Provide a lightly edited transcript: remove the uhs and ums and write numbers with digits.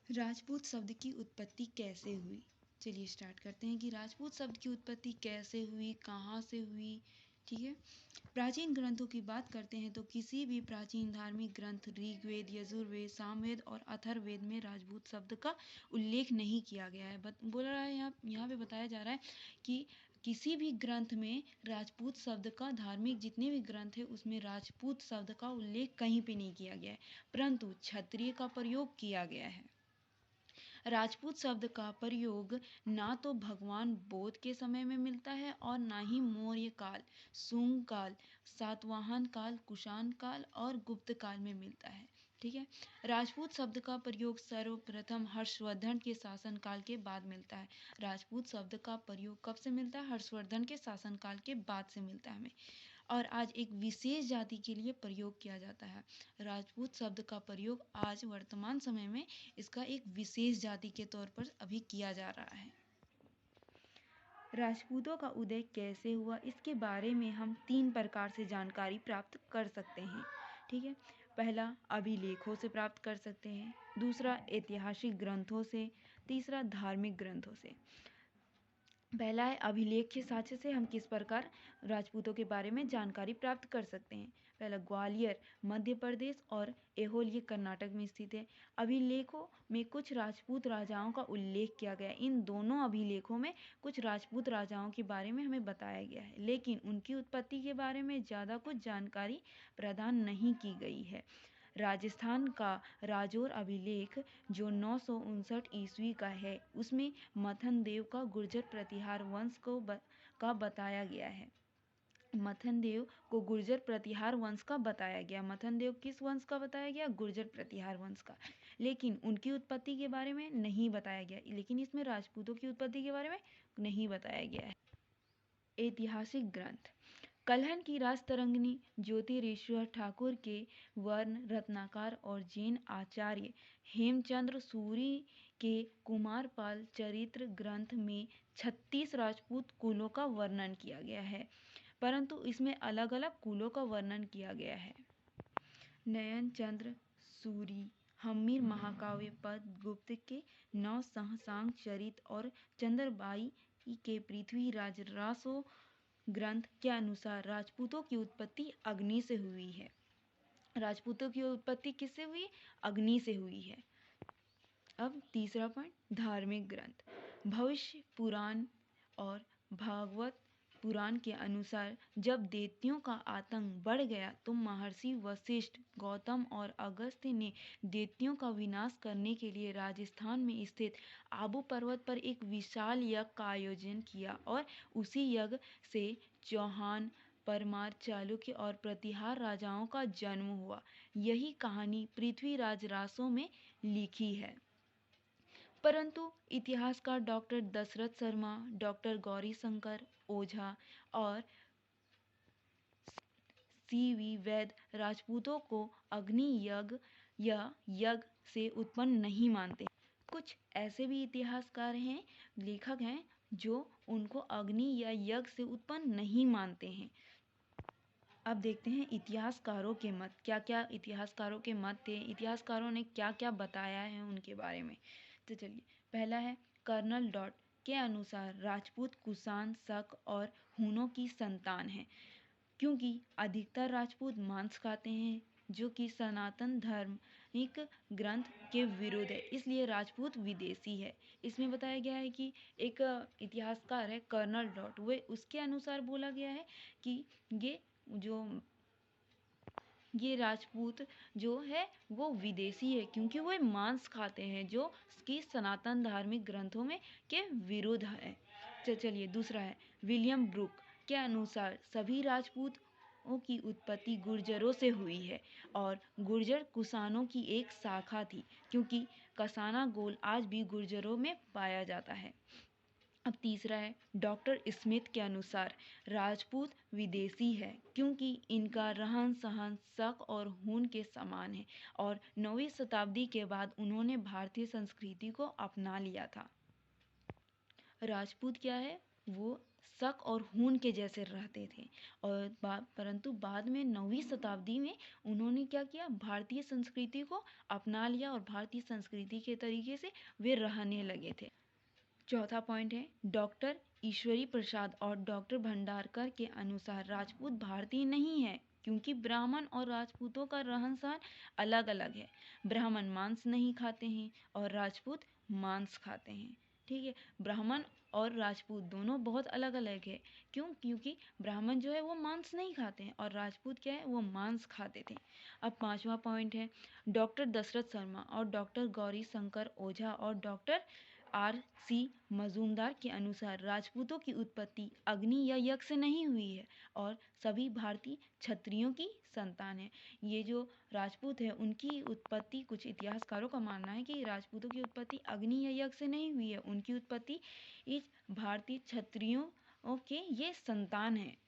राजपूत शब्द की उत्पत्ति कैसे हुई? चलिए स्टार्ट करते हैं कि राजपूत शब्द की उत्पत्ति कैसे हुई, कहाँ से हुई। ठीक है, प्राचीन ग्रंथों की बात करते हैं तो किसी भी प्राचीन धार्मिक ग्रंथ ऋग्वेद, यजुर्वेद, सामवेद और अथर्ववेद में राजपूत शब्द का उल्लेख नहीं किया गया है। बोला रहा है यहाँ पे बताया जा रहा है कि किसी भी ग्रंथ में राजपूत शब्द का, धार्मिक जितने भी ग्रंथ है उसमें राजपूत शब्द का उल्लेख कहीं पे नहीं किया गया है, परंतु क्षत्रिय का प्रयोग किया गया है। राजपूत शब्द का प्रयोग ना तो भगवान बोध के समय में मिलता है और ना ही मौर्य काल, शुंग काल, सातवाहन काल, कुषाण काल और गुप्त काल में मिलता है। ठीक है, राजपूत शब्द का प्रयोग सर्वप्रथम हर्षवर्धन के शासन काल के बाद मिलता है। राजपूत शब्द का प्रयोग कब से मिलता है? हर्षवर्धन के शासन काल के बाद से मिलता है हमें, और आज एक विशेष जाति के लिए प्रयोग किया जाता है। राजपूत शब्द का प्रयोग आज वर्तमान समय में इसका एक विशेष जाति के तौर पर अभी किया जा रहा है। राजपूतों का उदय कैसे हुआ, इसके बारे में हम 3 प्रकार से जानकारी प्राप्त कर सकते हैं। ठीक है, पहला अभिलेखों से प्राप्त कर सकते हैं, दूसरा ऐतिहासिक ग्रंथों से, तीसरा धार्मिक ग्रंथों से। पहला है अभिलेख के साक्ष्य से हम किस प्रकार राजपूतों के बारे में जानकारी प्राप्त कर सकते हैं। पहला, ग्वालियर मध्य प्रदेश और ऐहोल ये कर्नाटक में स्थित है। अभिलेखों में कुछ राजपूत राजाओं का उल्लेख किया गया है। इन दोनों अभिलेखों में कुछ राजपूत राजाओं के बारे में हमें बताया गया है, लेकिन उनकी उत्पत्ति के बारे में ज़्यादा कुछ जानकारी प्रदान नहीं की गई है। राजस्थान का राजौर अभिलेख जो 959 ईस्वी का है, उसमें मथन देव का गुर्जर प्रतिहार वंश का बताया गया है। मथन देव को गुर्जर प्रतिहार वंश का बताया गया। मथन देव किस वंश का बताया गया? गुर्जर प्रतिहार वंश का। लेकिन उनकी उत्पत्ति के बारे में नहीं बताया गया, लेकिन इसमें राजपूतों की उत्पत्ति के बारे में नहीं बताया गया है। ऐतिहासिक ग्रंथ, कल्हन की राजतरंगिणी ज्योतिरीश्वर ठाकुर के वर्ण रत्नाकर और जैन आचार्य हेमचंद्र सूरी के कुमारपाल चरित्र ग्रंथ में 36 राजपूत कुलों का वर्णन किया गया है, परंतु इसमें अलग अलग कुलों का वर्णन किया गया है। नयनचंद्र सूरी हम्मीर महाकाव्य पद गुप्त के 9 सहसांग चरित और चंद्रबाई के पृथ्वीराज रासो ग्रंथ के अनुसार राजपूतों की उत्पत्ति अग्नि से हुई है। राजपूतों की उत्पत्ति किससे हुई? अग्नि से हुई है। अब तीसरा पॉइंट, धार्मिक ग्रंथ, भविष्य पुराण और भागवत पुराण के अनुसार जब दैत्यों का आतंक बढ़ गया तो महर्षि वशिष्ठ, गौतम और अगस्त्य ने दैत्यों का विनाश करने के लिए राजस्थान में स्थित आबू पर्वत पर एक विशाल यज्ञ का आयोजन किया और उसी यज्ञ से चौहान, परमार, चालुक्य और प्रतिहार राजाओं का जन्म हुआ। यही कहानी पृथ्वीराज रासो में लिखी है। परंतु इतिहासकार डॉक्टर दशरथ शर्मा, डॉक्टर गौरीशंकर ओझा और सी.वी. वैद राजपूतों को अग्नि यज्ञ या यज्ञ से उत्पन्न नहीं मानते। कुछ ऐसे भी इतिहासकार हैं, लेखक हैं, जो उनको अग्नि या यज्ञ से उत्पन्न नहीं मानते हैं। अब देखते हैं इतिहासकारों के मत, क्या क्या इतिहासकारों के मत थे, इतिहासकारों ने क्या क्या बताया है उनके बारे में। तो चलिए, पहला है कर्नल डॉट के अनुसार राजपूत कुषाण, शक और हूनों की संतान है, क्योंकि अधिकतर राजपूत मांस खाते हैं जो कि सनातन धार्मिक ग्रंथ के विरुद्ध है, इसलिए राजपूत विदेशी है। इसमें बताया गया है कि एक इतिहासकार है कर्नल डॉट, वे उसके अनुसार बोला गया है कि ये राजपूत जो है वो विदेशी है, क्योंकि वो मांस खाते हैं जो कि सनातन धार्मिक ग्रंथों में के विरुद्ध है। चलिए, दूसरा है विलियम ब्रूक के अनुसार सभी राजपूतों की उत्पत्ति गुर्जरों से हुई है और गुर्जर कुषाणों की एक शाखा थी, क्योंकि कसाना गोल आज भी गुर्जरों में पाया जाता है। अब तीसरा है डॉक्टर स्मिथ के अनुसार राजपूत विदेशी है, क्योंकि इनका रहन सहन शक और हून के समान है और 9वीं शताब्दी के बाद उन्होंने भारतीय संस्कृति को अपना लिया था। राजपूत क्या है? वो शक और खून के जैसे रहते थे। और परंतु बाद में 9वीं शताब्दी में उन्होंने क्या किया, भारतीय संस्कृति को अपना लिया और भारतीय संस्कृति के तरीके से वे रहने लगे थे। चौथा पॉइंट है, डॉक्टर ईश्वरी प्रसाद और डॉक्टर भंडारकर के अनुसार राजपूत भारतीय नहीं है, क्योंकि ब्राह्मण और राजपूतों का रहन सहन अलग अलग है। ब्राह्मण मांस नहीं खाते हैं और राजपूत मांस खाते हैं। ठीक है, ब्राह्मण और राजपूत दोनों बहुत अलग अलग है। क्यों? क्योंकि ब्राह्मण जो है वो मांस नहीं खाते हैं और राजपूत क्या है, वो मांस खाते थे। अब पांचवा पॉइंट है, डॉक्टर दशरथ शर्मा और डॉक्टर गौरी शंकर ओझा और डॉक्टर R.C. मजूमदार के अनुसार राजपूतों की उत्पत्ति अग्नि या यज्ञ से नहीं हुई है और सभी भारतीय क्षत्रियों की संतान है। ये जो राजपूत है उनकी उत्पत्ति, कुछ इतिहासकारों का मानना है कि राजपूतों की उत्पत्ति अग्नि या यज्ञ से नहीं हुई है, उनकी उत्पत्ति इस भारतीय क्षत्रियों के ये संतान है।